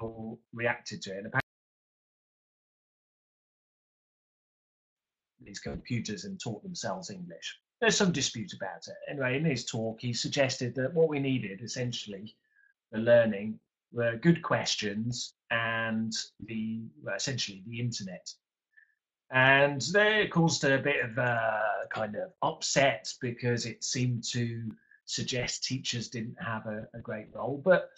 people reacted to it. And these computers and taught themselves English. There's some dispute about it. Anyway, in his talk, he suggested that what we needed, essentially, for learning, were good questions and essentially the internet. And they caused a bit of kind of upset because it seemed to suggest teachers didn't have a great role. But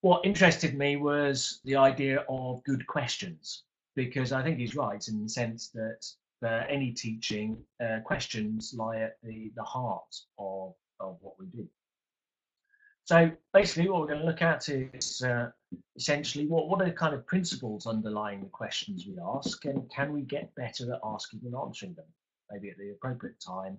what interested me was the idea of good questions, because I think he's right in the sense that for any teaching, questions lie at the heart of what we do. So basically what we're going to look at is essentially what are the kind of principles underlying the questions we ask, and can we get better at asking and answering them, maybe at the appropriate time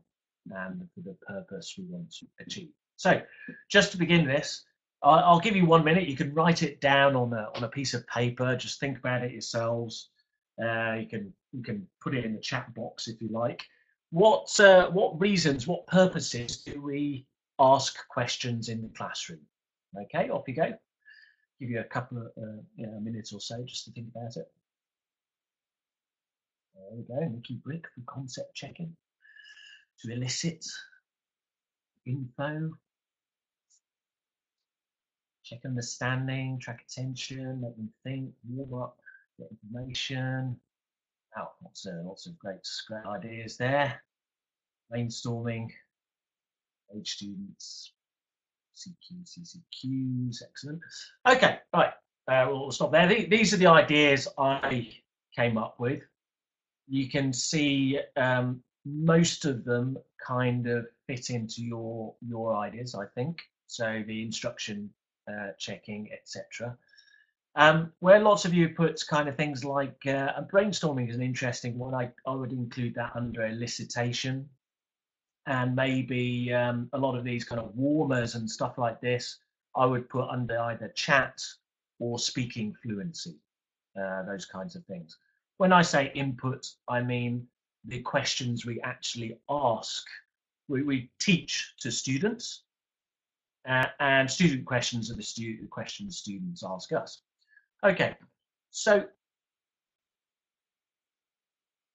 and for the purpose we want to achieve. So just to begin this, I'll give you 1 minute. You can write it down on a piece of paper. Just think about it yourselves. You can put it in the chat box if you like. What reasons, what purposes do we ask questions in the classroom? Okay, off you go. Give you a couple of minutes or so just to think about it. There we go. Nicky Brick for concept checking. To elicit info, check understanding, track attention, make them think, warm up, get information. Wow, lots of great ideas there. Brainstorming, age students, CQs, excellent. Okay, right, we'll stop there. These are the ideas I came up with. You can see most of them kind of fit into your ideas, I think. So the instruction checking, etc. Where lots of you put kind of things like brainstorming is an interesting one. I would include that under elicitation, and maybe a lot of these kind of warmers and stuff like this I would put under either chat or speaking fluency, those kinds of things. When I say input, I mean the questions we actually ask. We teach to students, and student questions are the questions students ask us. Okay, so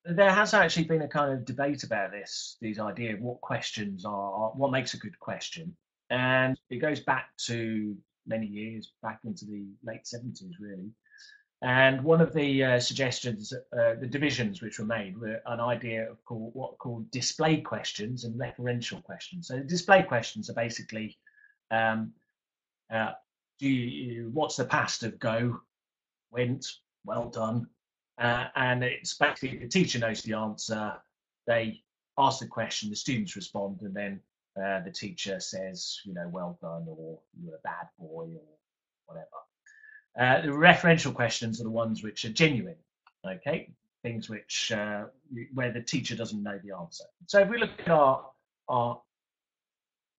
there has actually been a kind of debate about these ideas, what questions are, what makes a good question. And it goes back to many years, back into the late 70s, really. And one of the suggestions, the divisions which were made, were an idea of what called display questions and referential questions. So display questions are basically, what's the past of go, went, well done, and it's basically the teacher knows the answer. They ask the question, the students respond, and then the teacher says, well done, or you're a bad boy, or whatever. The referential questions are the ones which are genuine, okay? Things which where the teacher doesn't know the answer. So if we look at our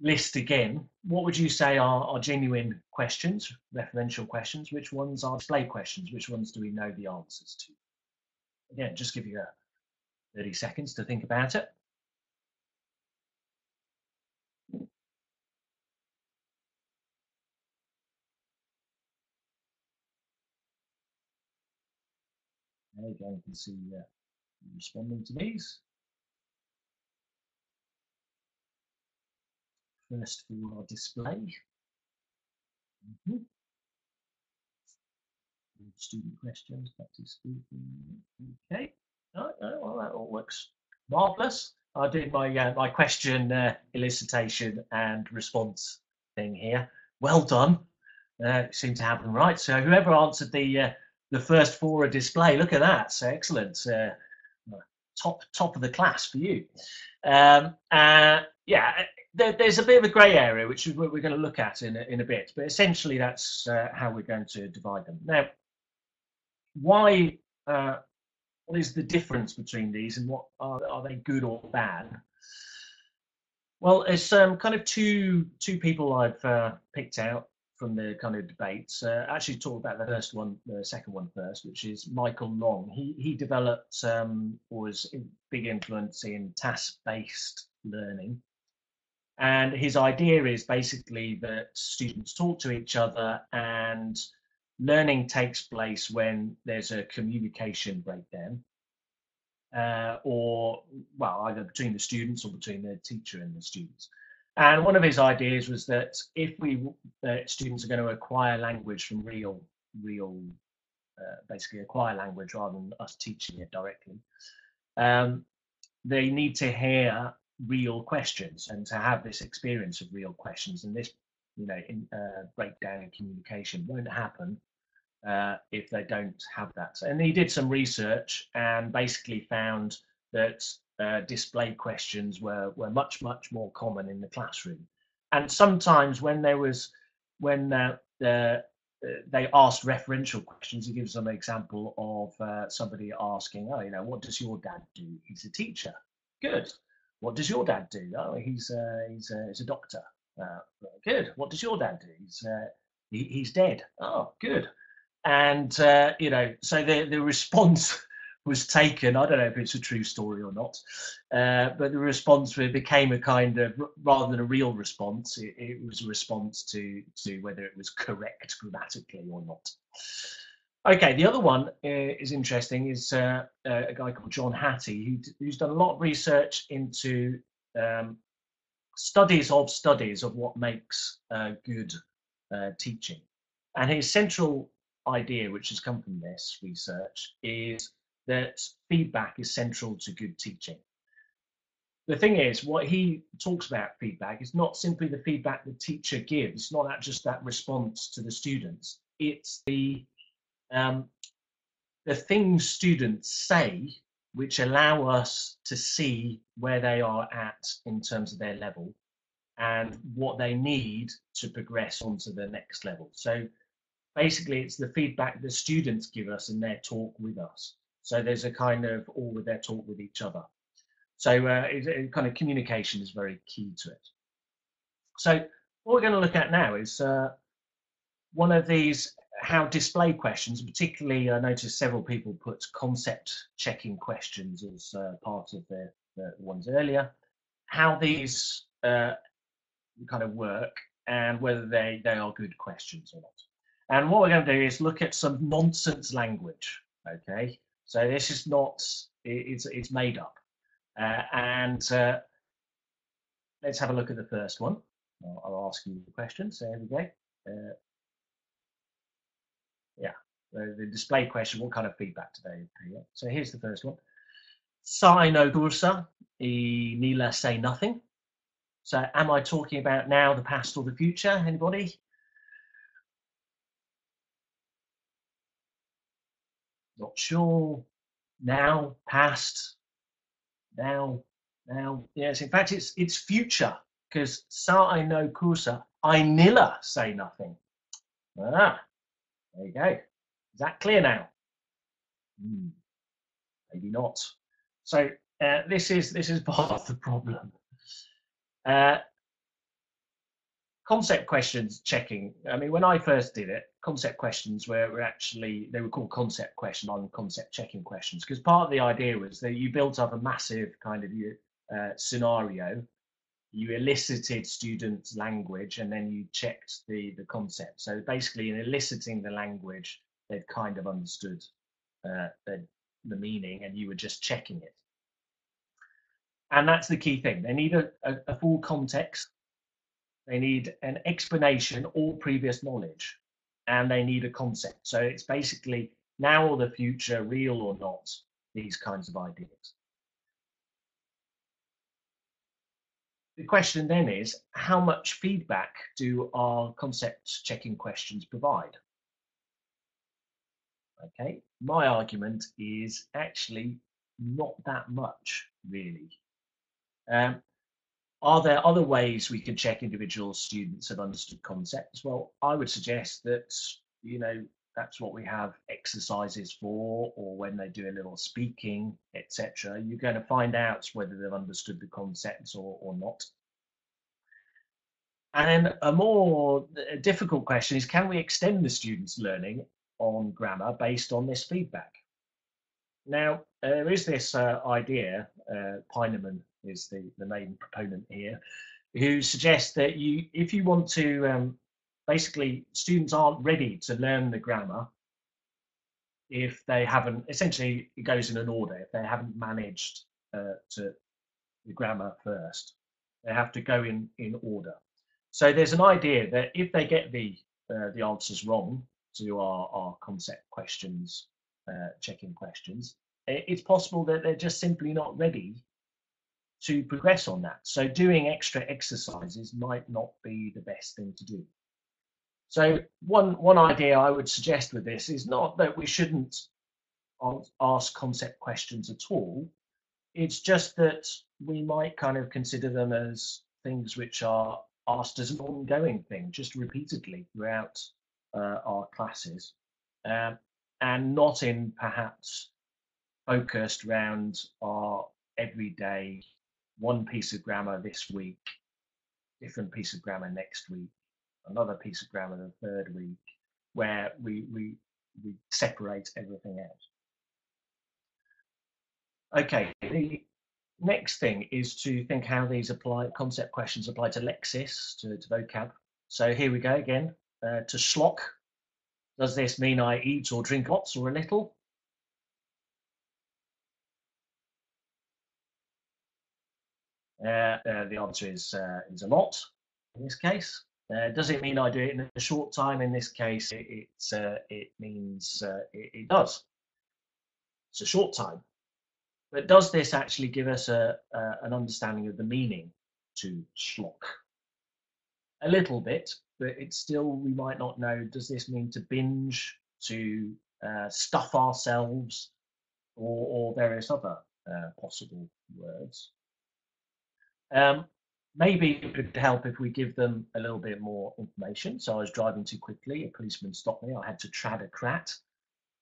list again, what would you say are genuine questions, referential questions? Which ones are display questions? Which ones do we know the answers to? Again, just give you 30 seconds to think about it. There you go, you can see responding to these. First for our display. Student questions, practice speaking. Okay, well, that all works marvelous. I did my question elicitation and response thing here. Well done. Seemed to have them right. So whoever answered the first four are display. Look at that. So excellent. Top of the class for you. Yeah, there's a bit of a grey area which is what we're going to look at in a bit. But essentially, that's how we're going to divide them. Now, why? What is the difference between these, and what are they good or bad? Well, there's kind of two people I've picked out from the kind of debates. Actually, talk about the second one first, which is Michael Long. He developed was a big influence in task-based learning, and his idea is basically that students talk to each other and learning takes place when there's a communication breakdown, or well, either between the students or between the teacher and the students. And one of his ideas was that if students are going to acquire language from real, basically acquire language rather than us teaching it directly, um, they need to hear real questions and to have this experience of real questions. And this, breakdown in communication won't happen if they don't have that. And he did some research and basically found that display questions were much more common in the classroom. And sometimes when they asked referential questions, he gives some example of somebody asking, oh, what does your dad do? He's a teacher. Good. What does your dad do? Oh, he's a doctor. Good. What does your dad do? He's dead. Oh, good. And so the response was taken. I don't know if it's a true story or not, but the response became a kind of, rather than a real response, it was a response to whether it was correct grammatically or not. Okay, the other one is interesting. Is a guy called John Hattie who's done a lot of research into studies of what makes good teaching, and his central idea, which has come from this research, is that feedback is central to good teaching. The thing is, what he talks about feedback is not simply the feedback the teacher gives, not just that response to the students. It's the things students say which allow us to see where they are at in terms of their level and what they need to progress onto the next level. So basically, it's the feedback the students give us in their talk with us. So there's a kind of all with their talk with each other. So kind of communication is very key to it. So what we're going to look at now is one of these, how display questions, particularly I noticed several people put concept checking questions as part of the ones earlier, how these kind of work and whether they are good questions or not. And what we're going to do is look at some nonsense language. Okay, so this is not, it's made up. And let's have a look at the first one. I'll ask you the question. So here we go. Yeah, the display question, what kind of feedback do they give? So here's the first one. Sai no kursa, nila say nothing. So am I talking about now, the past, or the future? Anybody? Not sure. Now, past, now. Yes, in fact, it's future, because Sa no kursa, I nilla say nothing. Ah, there you go. Is that clear now? Maybe not. So this is part of the problem. Concept questions checking. I mean, when I first did it, concept questions were actually, they were called concept question on concept checking questions, because part of the idea was that you built up a massive kind of scenario, you elicited students' language, and then you checked the concept. So basically, in eliciting the language, they'd kind of understood the meaning, and you were just checking it. And that's the key thing. They need a full context. They need an explanation or previous knowledge, and they need a concept. So it's basically now or the future, real or not, these kinds of ideas. The question then is, how much feedback do our concept checking questions provide? Okay, my argument is actually not that much, really. Are there other ways we can check individual students have understood concepts? Well, I would suggest that, that's what we have exercises for, or when they do a little speaking, etc. You're going to find out whether they've understood the concepts or not. And then a more difficult question is, can we extend the students' learning on grammar based on this feedback? Now, there is this idea, Peinemann is the main proponent here, who suggests that if you want to basically students aren't ready to learn the grammar if they haven't, essentially it goes in an order, if they haven't managed to the grammar first. They have to go in order. So there's an idea that if they get the answers wrong to our concept questions, check-in questions, it's possible that they're just simply not ready to progress on that. So doing extra exercises might not be the best thing to do. So one idea I would suggest with this is not that we shouldn't ask concept questions at all. It's just that we might kind of consider them as things which are asked as an ongoing thing, just repeatedly throughout our classes, um, and not in perhaps focused around our everyday one piece of grammar this week, different piece of grammar next week, another piece of grammar the third week, where we separate everything out. Okay, the next thing is to think how these apply, concept questions apply to lexis, to vocab. So here we go again. To schlock, does this mean I eat or drink lots or a little? The answer is a lot in this case. Does it mean I do it in a short time? In this case, it means it does. It's a short time. But does this actually give us an understanding of the meaning to schlock? A little bit, but it's still, we might not know, does this mean to binge, to stuff ourselves, or various other possible words? Maybe it could help if we give them a little bit more information. So I was driving too quickly, a policeman stopped me, I had to trad a crat.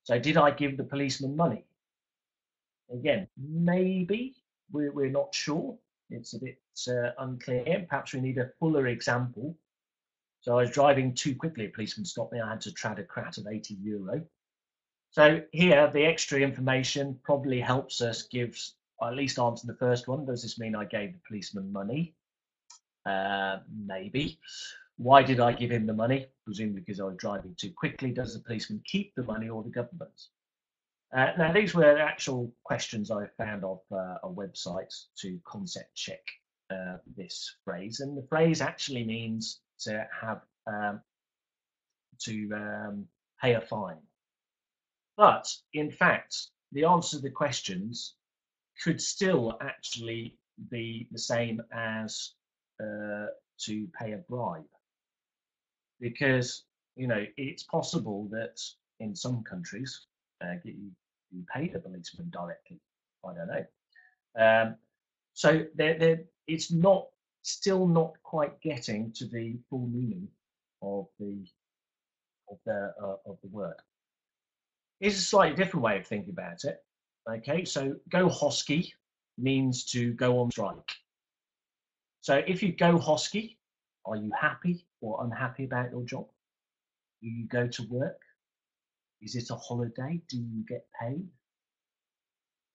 So did I give the policeman money? Again, maybe, we're not sure. It's a bit unclear. Perhaps we need a fuller example. So I was driving too quickly, a policeman stopped me, I had to trad a crat of €80. So here, the extra information probably helps us give, at least answer the first one. Does this mean I gave the policeman money? Maybe. Why did I give him the money? Presumably because I was driving too quickly. Does the policeman keep the money or the government? Now, these were actual questions I found off a website to concept check this phrase. And the phrase actually means to have pay a fine. But in fact, the answer to the questions could still actually be the same as to pay a bribe, because it's possible that in some countries you pay the policeman directly. I don't know. So it's not still not quite getting to the full meaning of the word. Here's a slightly different way of thinking about it. Okay, so go hosky means to go on strike. So if you go hosky, are you happy or unhappy about your job? Do you go to work? Is it a holiday? Do you get paid?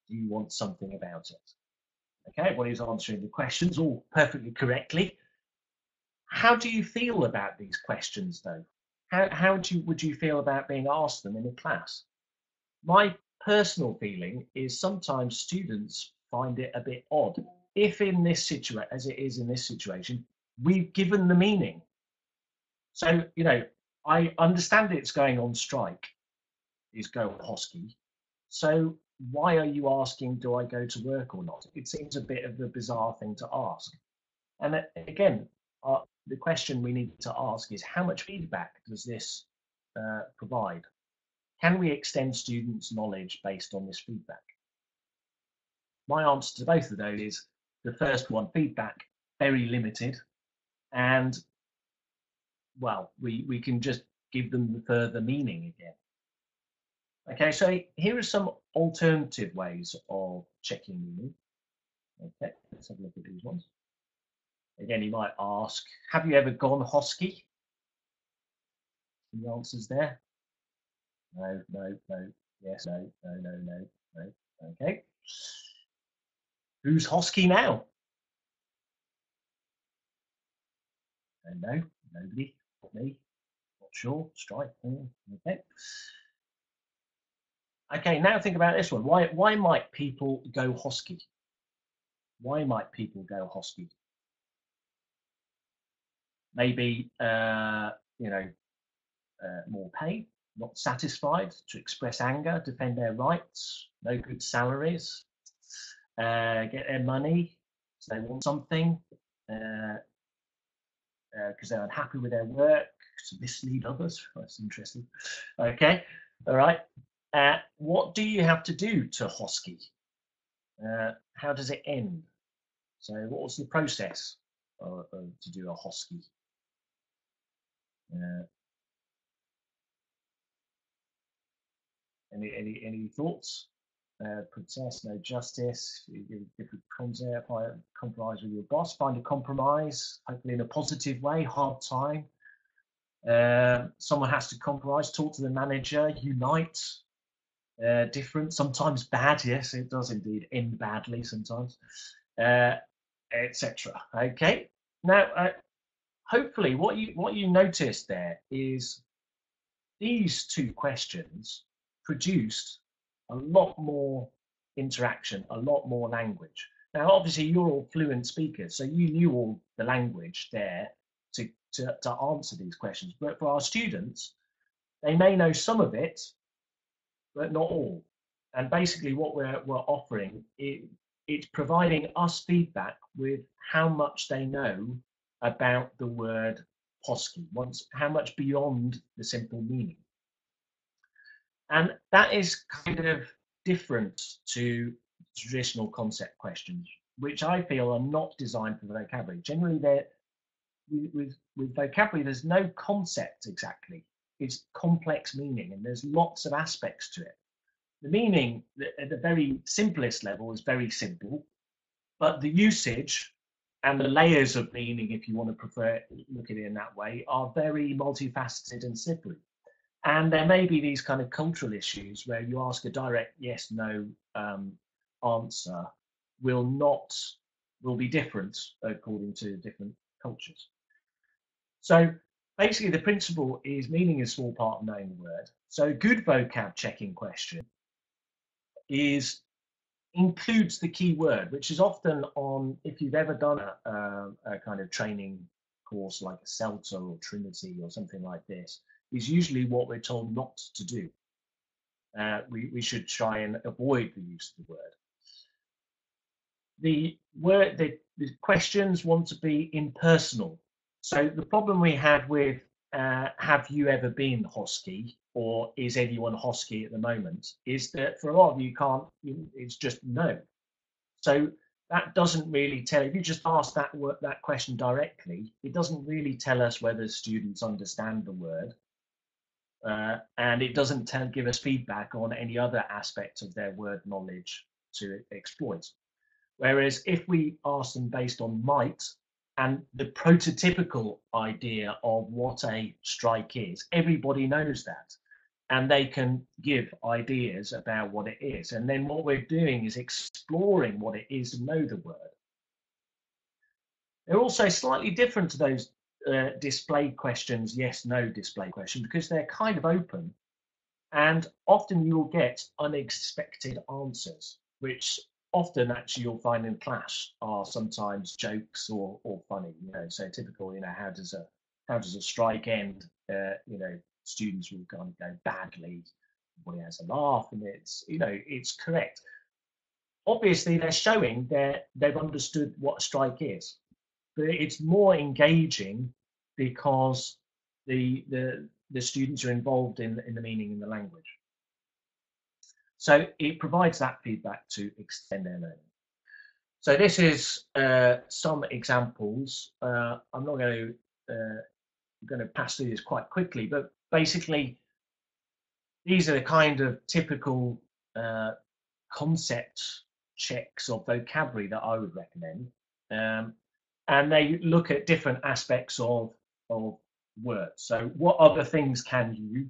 Do you want something about it? Okay, well, he's answering the questions all perfectly correctly. How do you feel about these questions, though? How would you feel about being asked them in a class? My personal feeling is sometimes students find it a bit odd. If in this situation, as it is in this situation, we've given the meaning. So, I understand it's going on strike, is go hosky. So why are you asking, do I go to work or not? It seems a bit of a bizarre thing to ask. And again, the question we need to ask is, how much feedback does this provide? Can we extend students' knowledge based on this feedback? My answer to both of those is the first one, feedback, very limited. And, well, we can just give them the further meaning again. Okay, so here are some alternative ways of checking meaning. Okay, let's have a look at these ones. Again, you might ask, have you ever gone hosky? The answer's there. No, no, no, yes, no, no, no, no, no. Okay. Who's hosky now? No, nobody, not me. sure. Strike. Okay. Okay, now think about this one. Why might people go hosky? Why might people go hosky? Maybe more pay, not satisfied, to express anger, defend their rights, no good salaries, get their money, so they want something, because they're unhappy with their work, to mislead others. That's interesting. Okay, all right. What do you have to do to hosky? How does it end? So, what was the process to do a hosky? Uh, any thoughts? Protest, no justice. You give different compromise with your boss. Find a compromise, hopefully in a positive way. Hard time. Someone has to compromise. Talk to the manager. Unite. Different. Sometimes bad. Yes, it does indeed end badly sometimes. Etc. Okay. Now, hopefully, what you notice there is these two questions produced a lot more interaction, a lot more language. Now, obviously, you're all fluent speakers, so you knew all the language there to answer these questions. But for our students, they may know some of it, but not all. And basically, what we're offering it's providing us feedback with how much they know about the word hosky, how much beyond the simple meaning. And that is kind of different to traditional concept questions, which I feel are not designed for vocabulary. Generally, with vocabulary, there's no concept exactly. It's complex meaning, and there's lots of aspects to it. The meaning at the very simplest level is very simple, but the usage and the layers of meaning, if you want to prefer look at it in that way, are very multifaceted and slippery. And there may be these kind of cultural issues where you ask a direct yes no answer will be different according to different cultures. So basically the principle is meaning is a small part of knowing the word. So a good vocab checking question is includes the key word, which is often on, if you've ever done a kind of training course like a CELTA or Trinity or something like this, is usually what we're told not to do. We should try and avoid the use of the word. The questions want to be impersonal. So the problem we had with have you ever been hosky or is anyone hosky at the moment is that for a lot of you can't, it's just no. So that doesn't really tell, if you just ask that question directly, it doesn't really tell us whether students understand the word. And it doesn't give us feedback on any other aspect of their word knowledge to exploit. Whereas if we ask them based on might and the prototypical idea of what a strike is, everybody knows that. And they can give ideas about what it is. And then what we're doing is exploring what it is to know the word. They're also slightly different to those display questions, yes, no display question, because they're kind of open. And often you will get unexpected answers, which often actually you'll find in class are sometimes jokes or funny. So typical. How does a strike end? Students will kind of go badly. Everybody has a laugh, and it's correct. Obviously, they're showing that they've understood what a strike is, but it's more engaging because the students are involved in the meaning in the language. So it provides that feedback to extend their learning. So this is some examples. I'm not going to pass through this quite quickly, but basically these are the kind of typical concept checks of vocabulary that I would recommend. And they look at different aspects of words. So what other things can you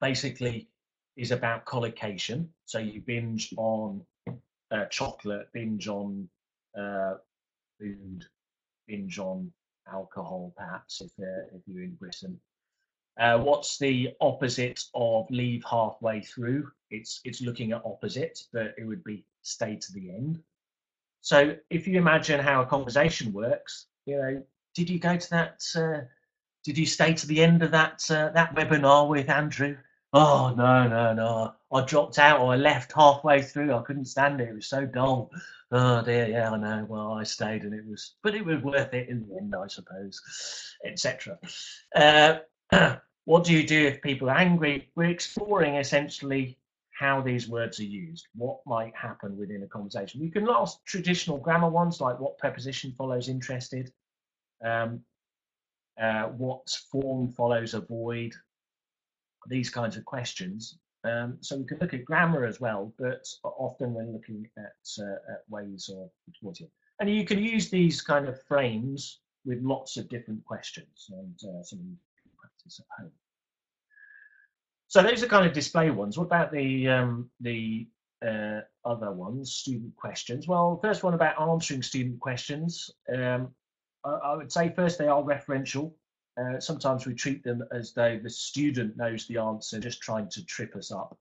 basically is about collocation. So you binge on chocolate, binge on food, binge on alcohol, perhaps, if you're in Britain. What's the opposite of leave halfway through? It's looking at opposite, but it would be stay to the end. So if you imagine how a conversation works, did you go to that? Did you stay to the end of that webinar with Andrew? Oh no, no, no! I dropped out or I left halfway through. I couldn't stand it. It was so dull. Oh dear, yeah, I know. Well, I stayed, and but it was worth it in the end, I suppose, etc. What do you do if people are angry? We're exploring essentially how these words are used, what might happen within a conversation. You can ask traditional grammar ones like what preposition follows interested, um, what form follows avoid, these kinds of questions. So we can look at grammar as well, but often we're looking at ways of exploiting. And you can use these kind of frames with lots of different questions, and some of you can practice at home. So those are kind of display ones. What about the other ones, student questions? Well, first one about answering student questions. I would say first they are referential. Sometimes we treat them as though the student knows the answer, just trying to trip us up.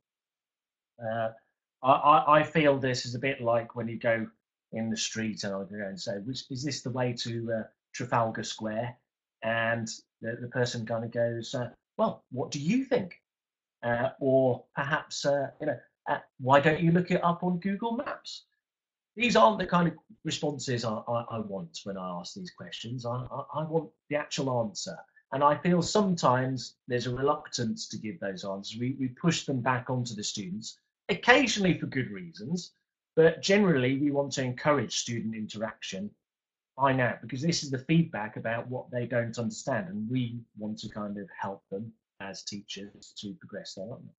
I feel this is a bit like when you go in the street and I go and say, is this the way to Trafalgar Square? And the person kind of goes, well, what do you think? Or perhaps, why don't you look it up on Google Maps? These aren't the kind of responses I want when I ask these questions. I want the actual answer. And I feel sometimes there's a reluctance to give those answers. We push them back onto the students, occasionally for good reasons, but generally we want to encourage student interaction. Find out, because this is the feedback about what they don't understand, and we want to kind of help them as teachers to progress their learning.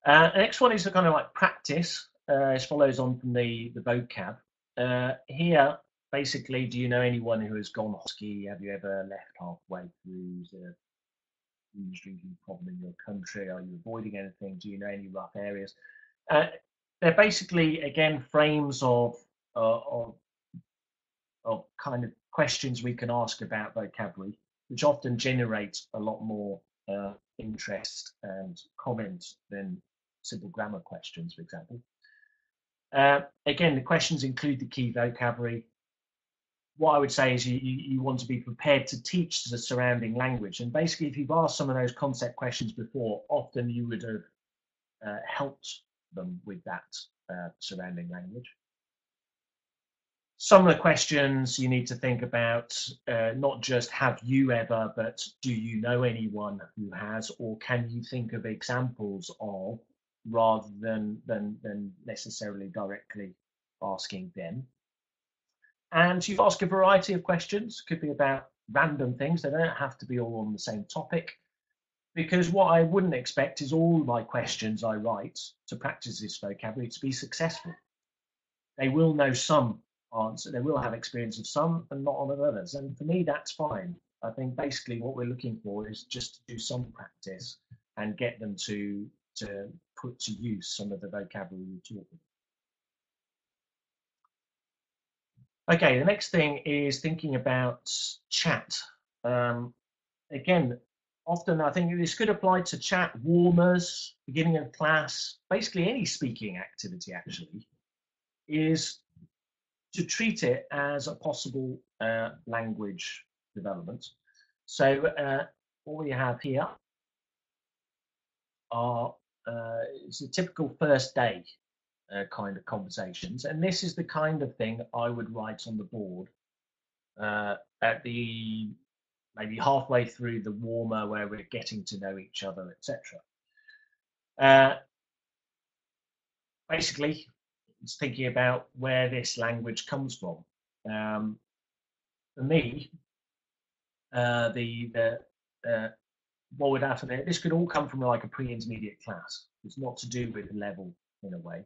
The next one is a kind of like practice. It follows on from the vocab. Here, basically, do you know anyone who has gone ski? Have you ever left halfway through? Is there a drinking problem in your country? Are you avoiding anything? Do you know any rough areas? They're basically, again, frames of kind of questions we can ask about vocabulary, which often generate a lot more interest and comment than simple grammar questions, for example. Again, the questions include the key vocabulary. What I would say is you want to be prepared to teach the surrounding language. And basically, if you've asked some of those concept questions before, often you would have helped them with that surrounding language. Some of the questions you need to think about, not just have you ever, but do you know anyone who has, or can you think of examples of, rather than necessarily directly asking them. And you ask a variety of questions, could be about random things, they don't have to be all on the same topic, because what I wouldn't expect is all my questions I write to practice this vocabulary to be successful. They will know some answer, they will have experience of some and not of others. And for me, that's fine. I think basically what we're looking for is just to do some practice and get them to put to use some of the vocabulary we taught them. Okay, the next thing is thinking about chat. Again, often I think this could apply to chat, warmers, beginning of class, basically any speaking activity actually, is to treat it as a possible language development. So what we have here are it's a typical first day kind of conversations, and this is the kind of thing I would write on the board at the maybe halfway through the warmer where we're getting to know each other, etc. Basically, it's thinking about where this language comes from. For me, what would happen there? This could all come from like a pre-intermediate class. It's not to do with level in a way.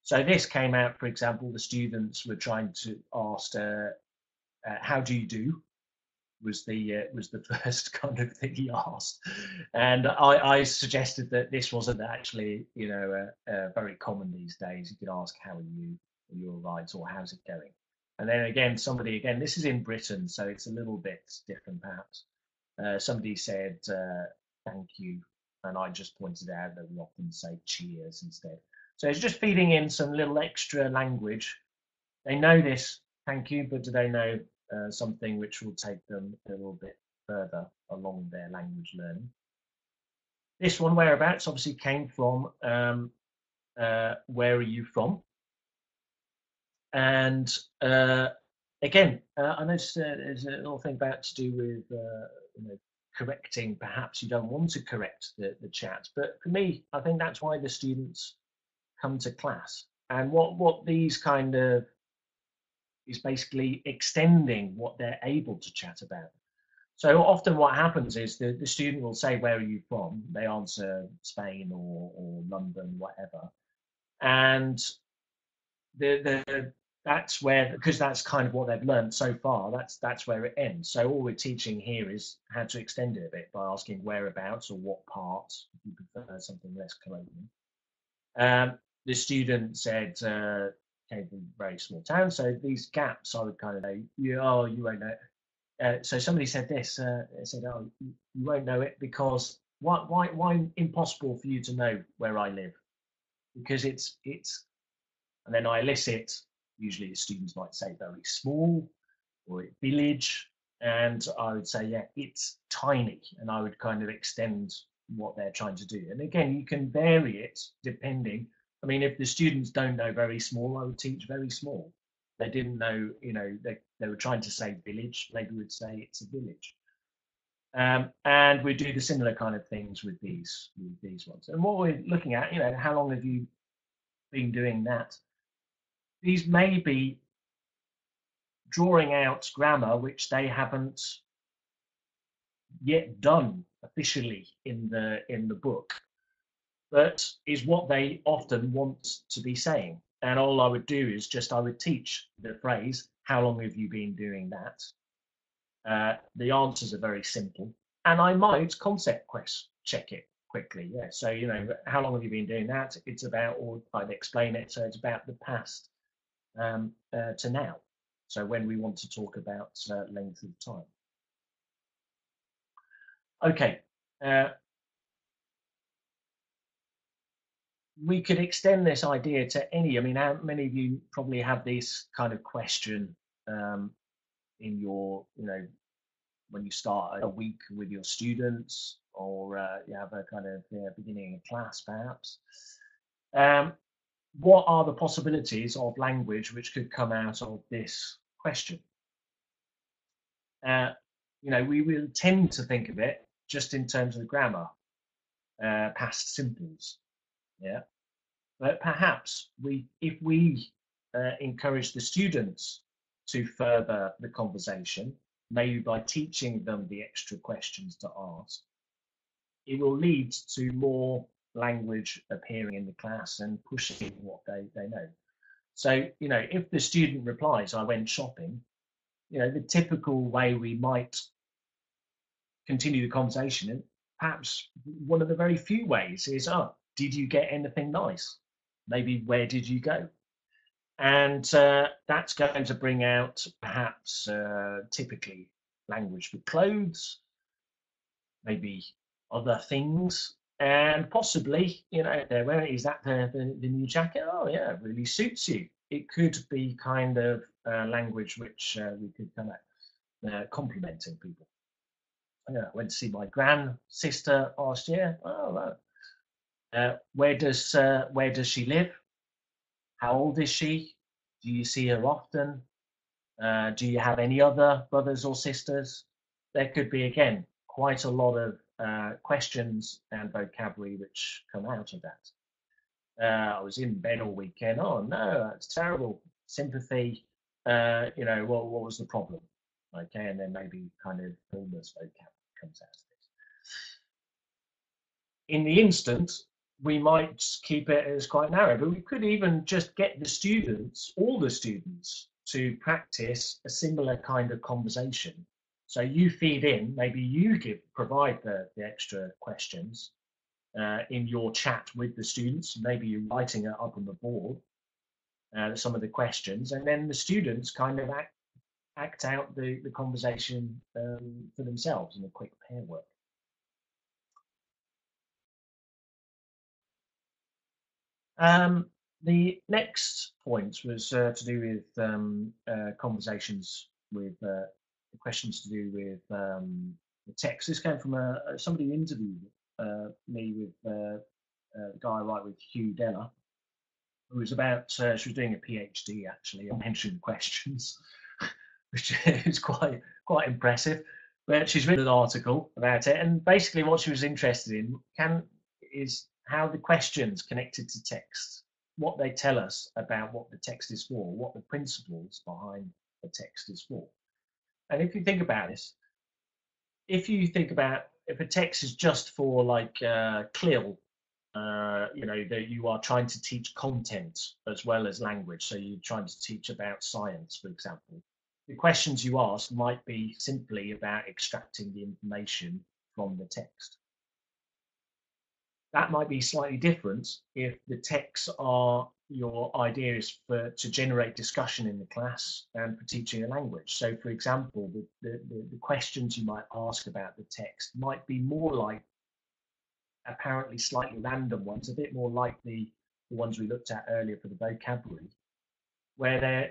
So this came out, for example, the students were trying to ask, "How do you do?" was the first kind of thing he asked, and I suggested that this wasn't actually very common these days. You could ask, "How are you? Are you all right?" or "How's it going?" And then again, somebody, again, this is in Britain, so it's a little bit different perhaps. Somebody said, thank you. And I just pointed out that we often say cheers instead. So it's just feeding in some little extra language. They know this, thank you, but do they know something which will take them a little bit further along their language learning? This one, whereabouts, obviously came from where are you from? And again, I noticed there's a little thing about to do with correcting. Perhaps you don't want to correct the chat, but for me, I think that's why the students come to class. And what these kind of is basically extending what they're able to chat about. So often what happens is the student will say, where are you from? They answer Spain or London, whatever. And that's where, because that's kind of what they've learned so far, that's where it ends. So all we're teaching here is how to extend it a bit by asking whereabouts or what part, if you prefer something less colloquial. The student said came from a very small town, so these gaps I would kind of know, you won't know. So somebody said this, they said, oh, you won't know it because why impossible for you to know where I live? Because it's and then I elicit, usually the students might say very small or village, and I would say, yeah, it's tiny, and I would kind of extend what they're trying to do. And again, you can vary it depending. I mean, if the students don't know very small, I would teach very small. They didn't know, they were trying to say village, maybe would say it's a village. And we do the similar kind of things with these ones. And what we're looking at, how long have you been doing that? These may be drawing out grammar which they haven't yet done officially in the book, but is what they often want to be saying. And all I would do is just I would teach the phrase, how long have you been doing that? The answers are very simple, and I might concept check it quickly. Yeah, so how long have you been doing that? It's about, or I'd explain it. So it's about the past to now. So when we want to talk about length of time. Okay, we could extend this idea to any. I mean, how many of you probably have this kind of question in your, when you start a week with your students, or you have a kind of beginning of class, perhaps. What are the possibilities of language which could come out of this question? We will tend to think of it just in terms of grammar, past simples, yeah. But perhaps if we encourage the students to further the conversation, maybe by teaching them the extra questions to ask, it will lead to more language appearing in the class and pushing what they know. So, if the student replies, I went shopping, the typical way we might continue the conversation, and perhaps one of the very few ways is, oh, did you get anything nice? Maybe where did you go? And that's going to bring out perhaps typically language for clothes, maybe other things, and possibly, they're wearing, is that the new jacket? Oh yeah, it really suits you. It could be kind of language which we could kind of complimenting people. I went to see my grand sister last year. Oh, right. Where does she live? How old is she? Do you see her often? Do you have any other brothers or sisters? There could be, again, quite a lot of questions and vocabulary which come out of that. I was in bed all weekend. Oh no, that's terrible. Sympathy. What was the problem? Okay, and then maybe kind of illness vocabulary comes out of it. In the instant, we might keep it as quite narrow, but we could even just get the students, all the students, to practice a similar kind of conversation. So you feed in, maybe you provide the extra questions in your chat with the students. Maybe you're writing it up on the board, some of the questions, and then the students kind of act out the conversation for themselves in a quick pair work. The next point was to do with conversations with questions to do with the text. This came from somebody who interviewed me with the guy I write with, Hugh Della, who was about, she was doing a PhD actually on mentioned questions, which is quite impressive. But she's written an article about it, and basically what she was interested in is how the questions connected to text, what they tell us about what the text is for, what the principles behind the text is for. And if you think about this, if a text is just for like CLIL, that you are trying to teach content as well as language, so you're trying to teach about science, for example, the questions you ask might be simply about extracting the information from the text. That might be slightly different if the texts are your idea is to generate discussion in the class and for teaching a language. So, for example, the questions you might ask about the text might be more like apparently slightly random ones, a bit more like the ones we looked at earlier for the vocabulary, where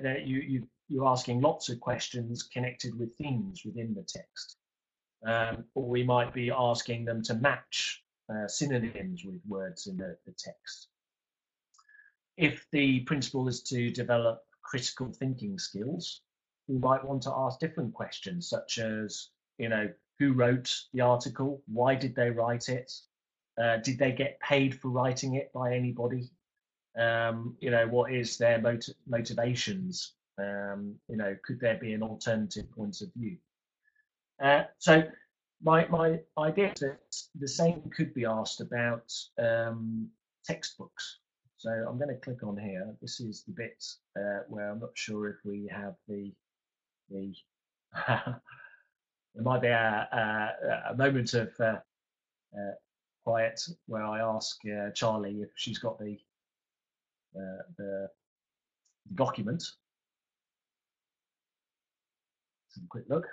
you're asking lots of questions connected with themes within the text. Or we might be asking them to match synonyms with words in the text. If the principle is to develop critical thinking skills, we might want to ask different questions, such as, who wrote the article? Why did they write it? Did they get paid for writing it by anybody? What is their motivations? Could there be an alternative point of view? So my idea is that the same could be asked about textbooks. So I'm going to click on here. This is the bit where I'm not sure if we have the there might be a moment of quiet where I ask Charlie if she's got the document. Let's have a quick look.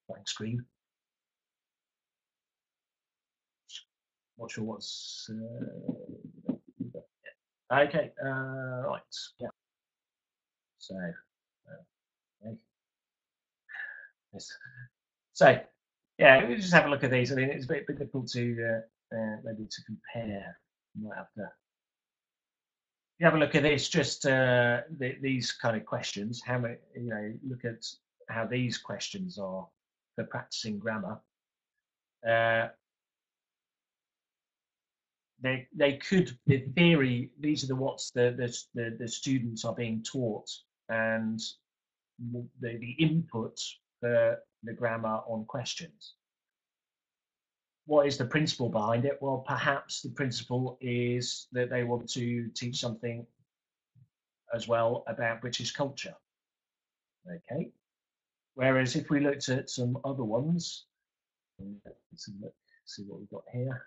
Blank screen. Not sure what's okay. Right. Yeah. So. Okay. Yes. So, yeah, we just have a look at these. I mean, it's a bit difficult to maybe to compare. You might have to you have a look at this. Just these kind of questions. How many? Look at how these questions are for practicing grammar. They could, in theory, these are what's the students are being taught, and the input for the grammar on questions. What is the principle behind it? Well, perhaps the principle is that they want to teach something as well about British culture. Okay. Whereas if we looked at some other ones, let's see what we've got here.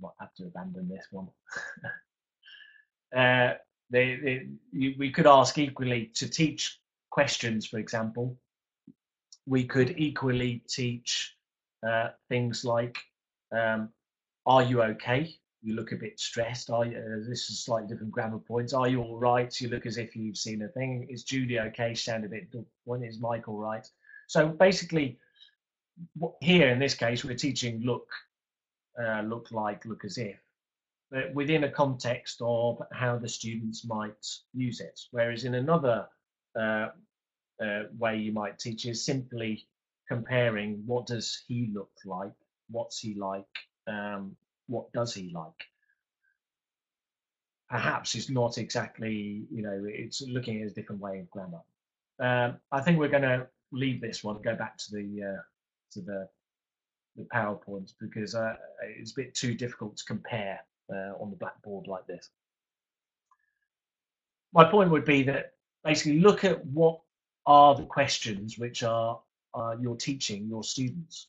Might have to abandon this one. We could ask equally to teach questions, for example. We could equally teach things like, are you okay? You look a bit stressed. This is slightly different grammar points. Are you all right? You look as if you've seen a thing. Is Judy okay? She sounded a bit disappointed. Is Mike all right? So basically, here in this case, we're teaching look like, look as if, but within a context of how the students might use it. Whereas in another way you might teach is simply comparing what does he look like, what's he like, what does he like. Perhaps it's not exactly, it's looking at a different way of grammar. I think we're going to leave this one, go back to the PowerPoint, because it's a bit too difficult to compare on the blackboard like this. My point would be that basically look at what are the questions which are you're teaching your students.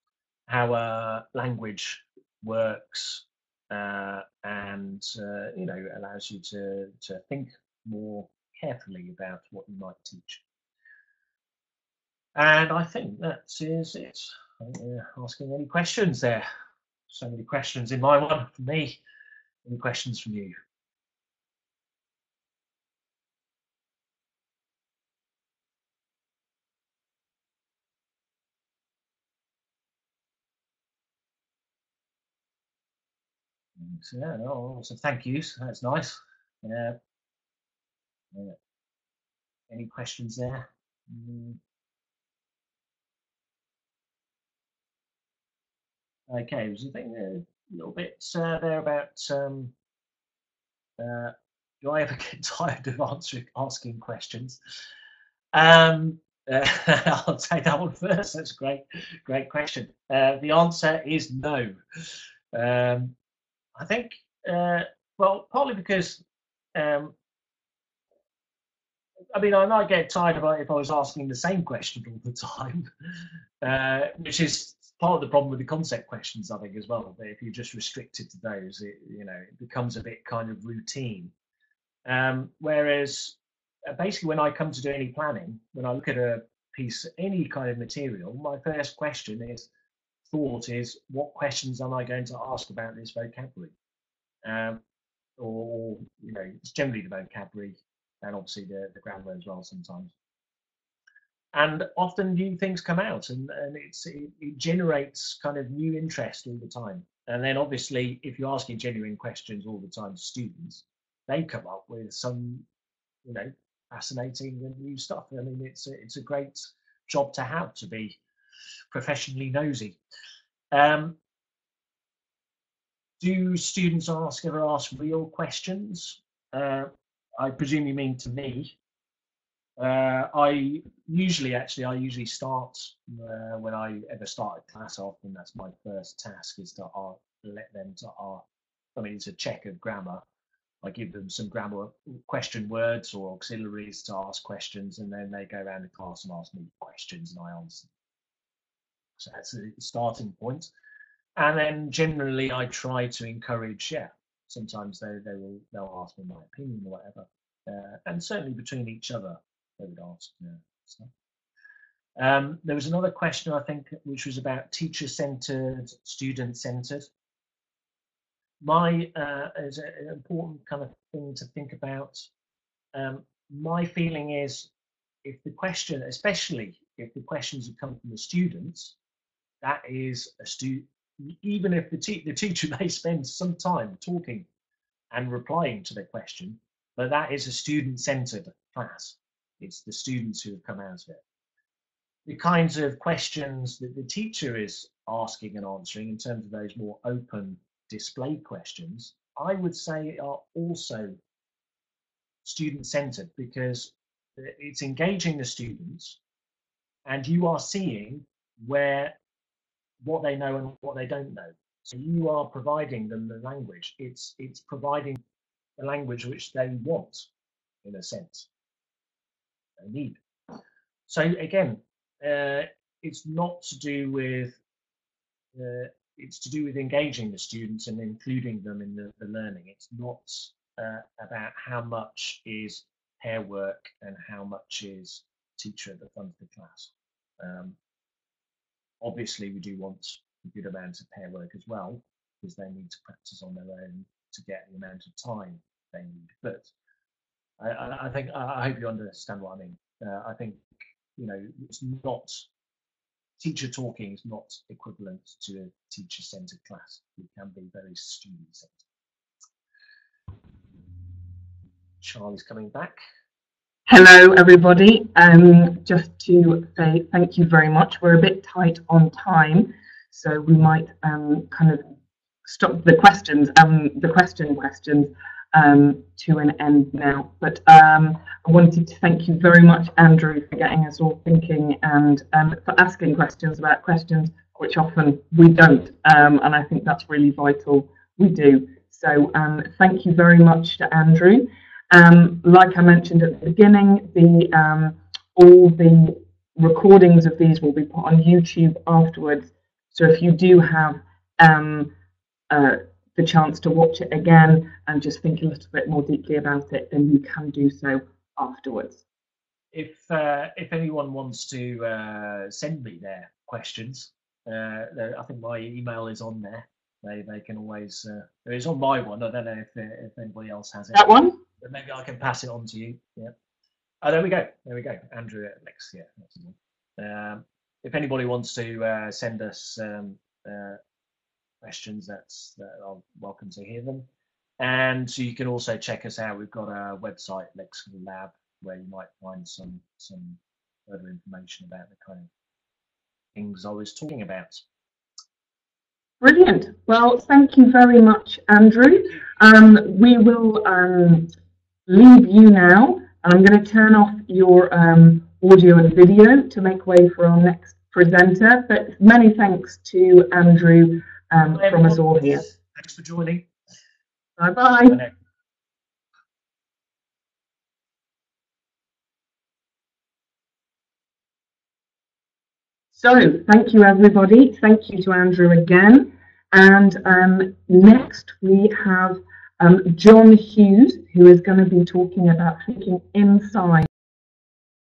how a language works, and allows you to think more carefully about what you might teach. And I think that is it. Asking any questions there? So many questions in my one from me. Any questions from you? So, yeah, no, so thank yous. That's nice. Uh, any questions there? Okay, was the thing a little bit there about do I ever get tired of asking questions? Um, I'll take that one first. That's a great question. The answer is no. Um, I think, well, partly because, um, I mean, I might get tired of it if I was asking the same question all the time, which is part of the problem with the concept questions, I think, as well. That if you're just restricted to those, it becomes a bit kind of routine. Whereas basically when I come to do any planning, when I look at a piece, any kind of material, my first thought is, what questions am I going to ask about this vocabulary? Or, it's generally the vocabulary and obviously the grammar as well sometimes. And often new things come out, and it generates kind of new interest all the time. And then obviously, if you're asking genuine questions all the time to students, they come up with some fascinating and new stuff. I mean, it's a great job to have, to be professionally nosy. Do students ever ask real questions? I presume you mean to me. I usually start when I ever start a class off, and that's my first task is to let them to ask. I mean, it's a check of grammar. I give them some grammar question words or auxiliaries to ask questions, and then they go around the class and ask me questions, and I answer. So that's the starting point. And then generally, I try to encourage. Yeah, sometimes they'll ask me my opinion or whatever, and certainly between each other, they would ask stuff. There was another question, I think, which was about teacher-centered, student-centered. My is an important kind of thing to think about. My feeling is, if the question, especially if the questions have come from the students, that is a student. Even if the teacher may spend some time talking and replying to the question, but that is a student-centered class. It's the students who have come out of it. The kinds of questions that the teacher is asking and answering in terms of those more open display questions, I would say are also student-centered, because it's engaging the students and you are seeing what they know and what they don't know. So you are providing them the language. It's providing the language which they want, in a sense, they need. So again, it's not to do with it's to do with engaging the students and including them in the learning. It's not about how much is pair work and how much is teacher at the front of the class. Obviously, we do want a good amount of pair work as well, because they need to practice on their own to get the amount of time they need. But I think I hope you understand what I mean. I think it's not, teacher talking is not equivalent to a teacher-centered class. It can be very student-centered. Charlie's coming back. Hello, everybody. Just to say thank you very much. We're a bit tight on time, so we might kind of stop the questions, questions to an end now. But I wanted to thank you very much, Andrew, for getting us all thinking and for asking questions about questions, which often we don't. And I think that's really vital. We do. So thank you very much to Andrew. Like I mentioned at the beginning, all the recordings of these will be put on YouTube afterwards. So if you do have the chance to watch it again and just think a little bit more deeply about it, then you can do so afterwards. If anyone wants to send me their questions, I think my email is on there. They can always. It's on my one. I don't know if anybody else has it. That one? But maybe I can pass it on to you. Yeah. Oh, there we go. There we go. Andrew at Lex. Yeah. That's the one. If anybody wants to send us questions, I'm welcome to hear them. And so you can also check us out. We've got a website, Lexical Lab, where you might find some further information about the kind of things I was talking about. Brilliant. Well, thank you very much, Andrew. We will leave you now, and I'm going to turn off your audio and video to make way for our next presenter. But many thanks to Andrew from us all here. Thanks for joining. Bye-bye. Bye. So thank you, everybody. Thank you to Andrew again. And next we have John Hughes, who is going to be talking about thinking inside